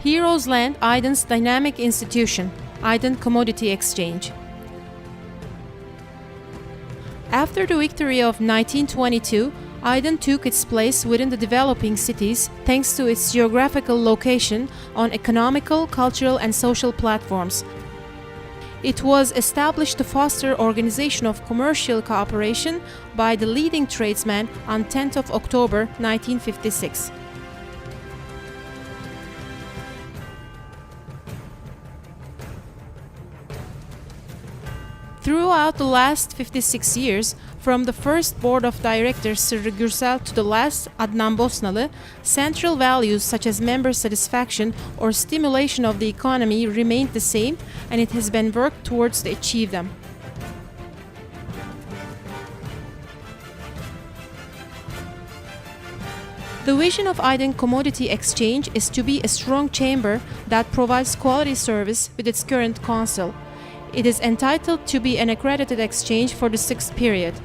Heroes Land Aydın's dynamic institution, Aydın Commodity Exchange. After the victory of 1922, Aydın took its place within the developing cities thanks to its geographical location on economical, cultural, and social platforms. It was established to foster organization of commercial cooperation by the leading tradesmen on 10th of October 1956. Throughout the last 56 years, from the first board of directors Sırrı Gürsel to the last Adnan Bosnalı, central values such as member satisfaction or stimulation of the economy remained the same, and it has been worked towards to achieve them. The vision of Aydın Commodity Exchange is to be a strong chamber that provides quality service with its current council. It is entitled to be an accredited exchange for the sixth period.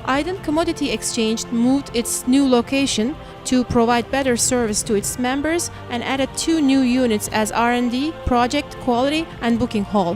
Aydın Commodity Exchange moved its new location to provide better service to its members and added 2 new units as R&D, project, quality, and booking hall.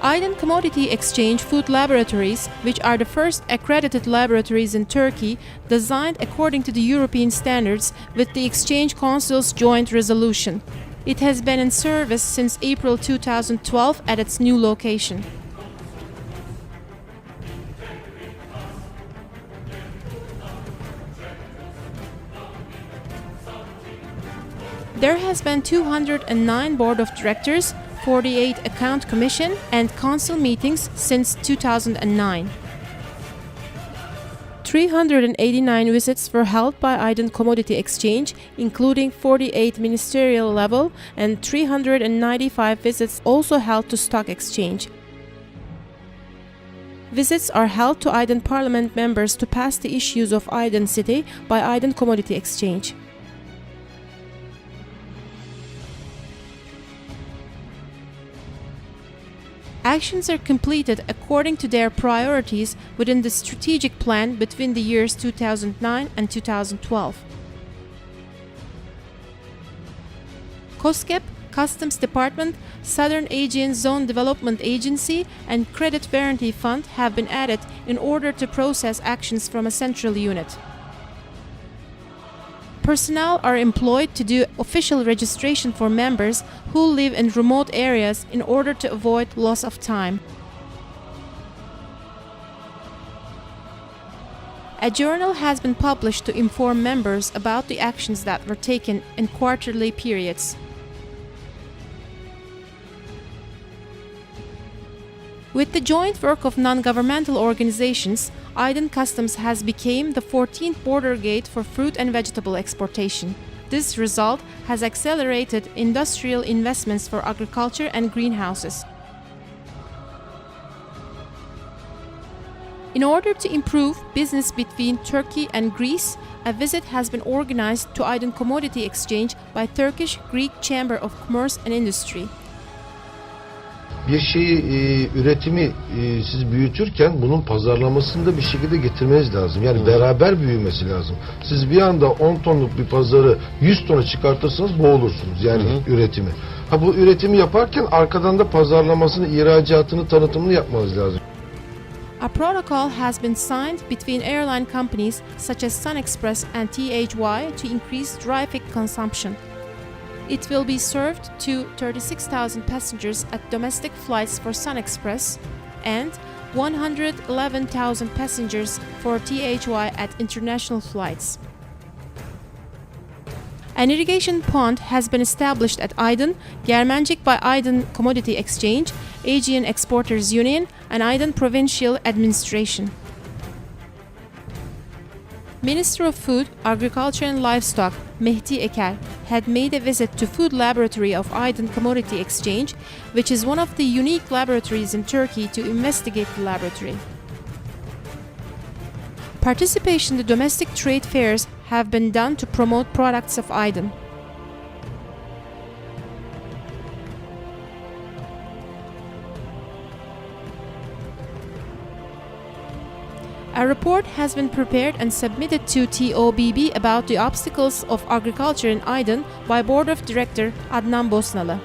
Aydın Commodity Exchange food laboratories, which are the first accredited laboratories in Turkey, designed according to the European standards with the Exchange Council's joint resolution. It has been in service since April 2012 at its new location. There has been 209 board of directors, 48 account commission and council meetings since 2009. 389 visits were held by Aydın Commodity Exchange, including 48 ministerial level and 395 visits also held to stock exchange. Visits are held to Aydın Parliament members to pass the issues of Aydın City by Aydın Commodity Exchange. Actions are completed according to their priorities within the strategic plan between the years 2009 and 2012. COSGAP, Customs Department, Southern Aegean Zone Development Agency, and Credit Guarantee Fund have been added in order to process actions from a central unit. Personnel are employed to do official registration for members who live in remote areas in order to avoid loss of time. A journal has been published to inform members about the actions that were taken in quarterly periods. With the joint work of non-governmental organizations, Aydın Customs has become the 14th border gate for fruit and vegetable exportation. This result has accelerated industrial investments for agriculture and greenhouses. In order to improve business between Turkey and Greece, a visit has been organized to Aydın Commodity Exchange by Turkish-Greek Chamber of Commerce and Industry. Bir şeyi üretimi siz büyütürken bunun pazarlamasını da bir şekilde getirmeniz lazım. Yani beraber büyümesi lazım. Siz bir anda 10 tonluk bir pazarı 100 tona çıkartırsanız boğulursunuz yani üretimi. Bu üretimi yaparken arkadan da pazarlamasını, ihracatını, tanıtımını yapmanız lazım. A protocol has been signed between airline companies such as Sun Express and THY to increase dry fig consumption. It will be served to 36,000 passengers at domestic flights for Sun Express and 111,000 passengers for THY at international flights. An irrigation pond has been established at Aydın, Germencik by Aydın Commodity Exchange, Aegean Exporters Union, and Aydın Provincial Administration. Minister of Food, Agriculture and Livestock, Mehdi Eker, had made a visit to food laboratory of Aydın Commodity Exchange, which is one of the unique laboratories in Turkey, to investigate the laboratory. Participation in the domestic trade fairs have been done to promote products of Aydın. A report has been prepared and submitted to TOBB about the obstacles of agriculture in Aydın by Board of Director Adnan Bosnalı.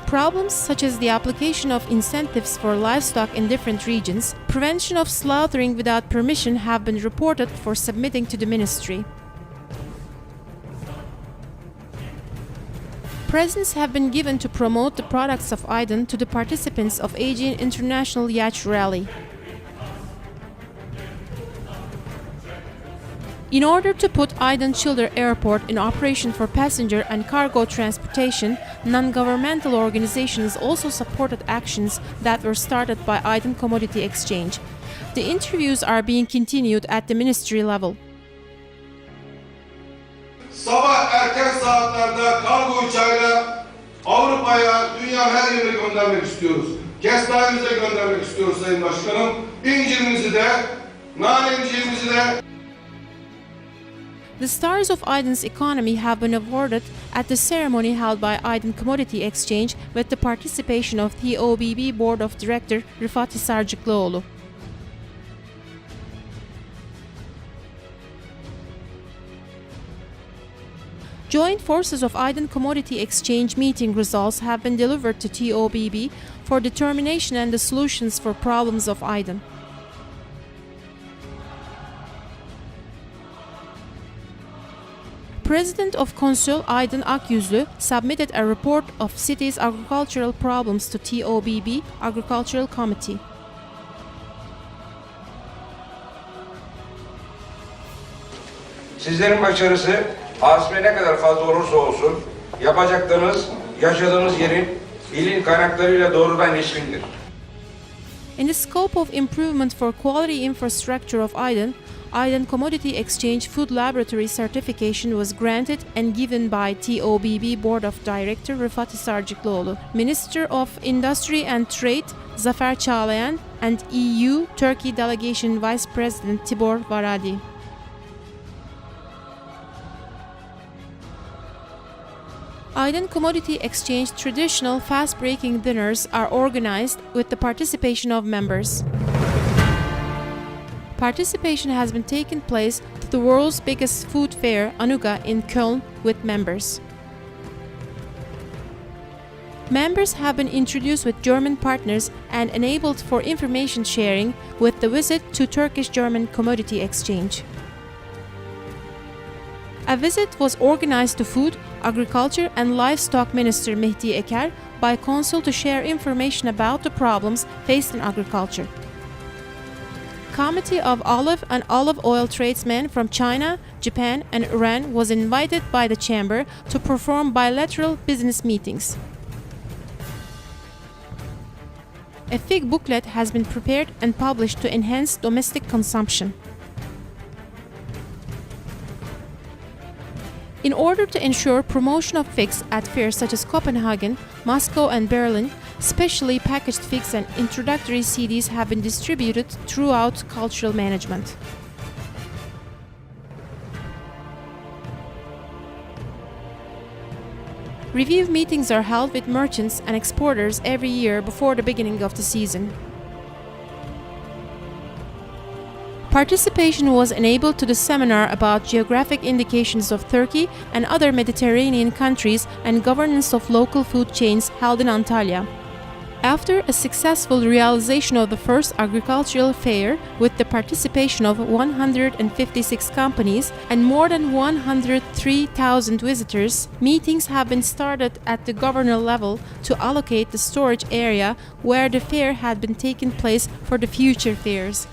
Problems such as the application of incentives for livestock in different regions, prevention of slaughtering without permission have been reported for submitting to the ministry. Presents have been given to promote the products of Aydın to the participants of Aegean International Yacht Rally. In order to put Aydın Çıldır Airport in operation for passenger and cargo transportation, non-governmental organizations also supported actions that were started by Aydın Commodity Exchange. The interviews are being continued at the ministry level. Sabah erken saatlerde kargo uçağıyla Avrupa'ya, dünya her yerine göndermek istiyoruz. Kestanemize göndermek istiyoruz Sayın Başkanım. İncirimizi de, narenciğimizi de. The stars of Aydın's economy have been awarded at the ceremony held by Aydın Commodity Exchange with the participation of the OBB Board of Director Rıfat Sarcıklıoğlu. Joint forces of Aydın Commodity Exchange meeting results have been delivered to TOBB for determination and the solutions for problems of Aydın. President of Consul Aydın Akyüzlü submitted a report of city's agricultural problems to TOBB Agricultural Committee. Sizlerin başarısı hasme ne kadar fazla olursa olsun yapacaklarınız yaşadığınız yerin ilin kaynaklarıyla doğrudan ilişkilidir. In the scope of improvement for quality infrastructure of Aydın, Aydın Commodity Exchange Food Laboratory certification was granted and given by TOBB Board of Director Rıfat Sarcıklıoğlu, Minister of Industry and Trade Zafer Çağlayan, and EU Turkey Delegation Vice President Tibor Varadi. Aydın Commodity Exchange traditional fast-breaking dinners are organized with the participation of members. Participation has been taken place to the world's biggest food fair, Anuga, in Köln, with members. Members have been introduced with German partners and enabled for information sharing with the visit to Turkish-German Commodity Exchange. A visit was organized to Food, Agriculture and Livestock Minister Mehdi Eker by Consul to share information about the problems faced in agriculture. Committee of olive and olive oil tradesmen from China, Japan and Iran was invited by the chamber to perform bilateral business meetings. A fig booklet has been prepared and published to enhance domestic consumption. In order to ensure promotion of figs at fairs such as Copenhagen, Moscow and Berlin, specially packaged figs and introductory CDs have been distributed throughout cultural management. Review meetings are held with merchants and exporters every year before the beginning of the season. Participation was enabled to the seminar about geographic indications of Turkey and other Mediterranean countries and governance of local food chains held in Antalya. After a successful realization of the first agricultural fair with the participation of 156 companies and more than 103,000 visitors, meetings have been started at the governor level to allocate the storage area where the fair had been taking place for the future fairs.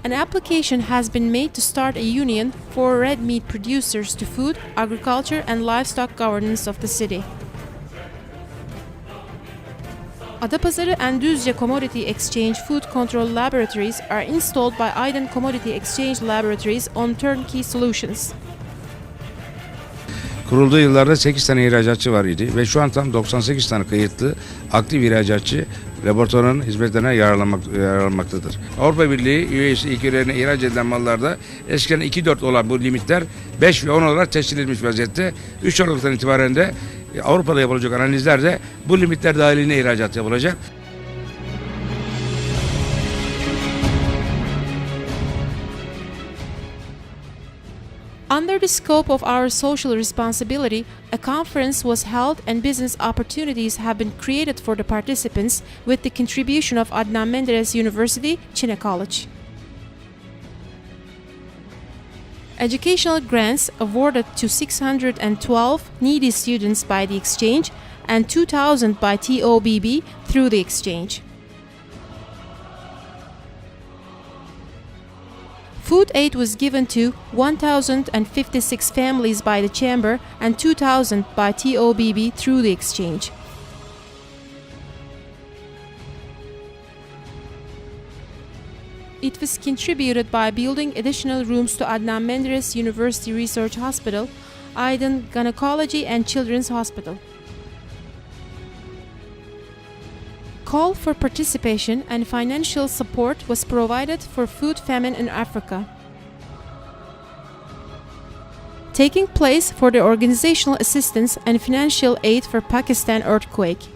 An application has been made to start a union for red meat producers to food, agriculture and livestock governance of the city. Adapazarı and Düzce Commodity Exchange food control laboratories are installed by Aydın Commodity Exchange Laboratories on turnkey solutions. Kurulduğu yıllarda 8 tane ihracatçı var idi ve şu an tam 98 tane kayıtlı aktif ihracatçı laboratuvarın hizmetlerine yararlanmaktadır. Avrupa Birliği üyesi ülkelerine ihraç edilen mallarda eskiden 2-4 olan bu limitler 5 ve 10 olarak tescil edilmiş vaziyette. 3 Aralık'tan itibaren de Avrupa'da yapılacak analizler de bu limitler dahilinde ihracat yapılacak. Under the scope of our social responsibility, a conference was held and business opportunities have been created for the participants with the contribution of Adnan Menderes University, Chine College. Educational grants awarded to 612 needy students by the exchange and 2,000 by TOBB through the exchange. Food aid was given to 1,056 families by the Chamber and 2,000 by TOBB through the exchange. It was contributed by building additional rooms to Adnan Menderes University Research Hospital, Aydın Gynecology and Children's Hospital. Call for participation and financial support was provided for food famine in Africa. Taking place for the organizational assistance and financial aid for Pakistan earthquake.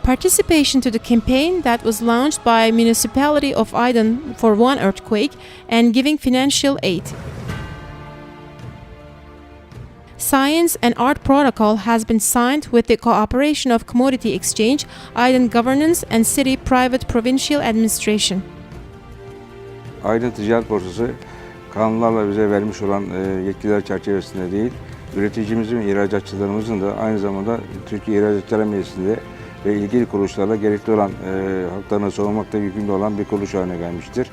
Participation to the campaign that was launched by municipality of Aydın for one earthquake and giving financial aid. Science and art protocol has been signed with the cooperation of Commodity Exchange, Aydın Governance and City Private Provincial Administration. Aydın Ticaret Borsası kanunlarla bize vermiş olan yetkiler çerçevesinde değil, üreticimizin ve ihracatçılarımızın da aynı zamanda Türkiye İhracatçılar Meclisi'nde ve ilgili kuruluşlarla gerekli olan haklarını savunmakta yükümlü olan bir kuruluş haline gelmiştir.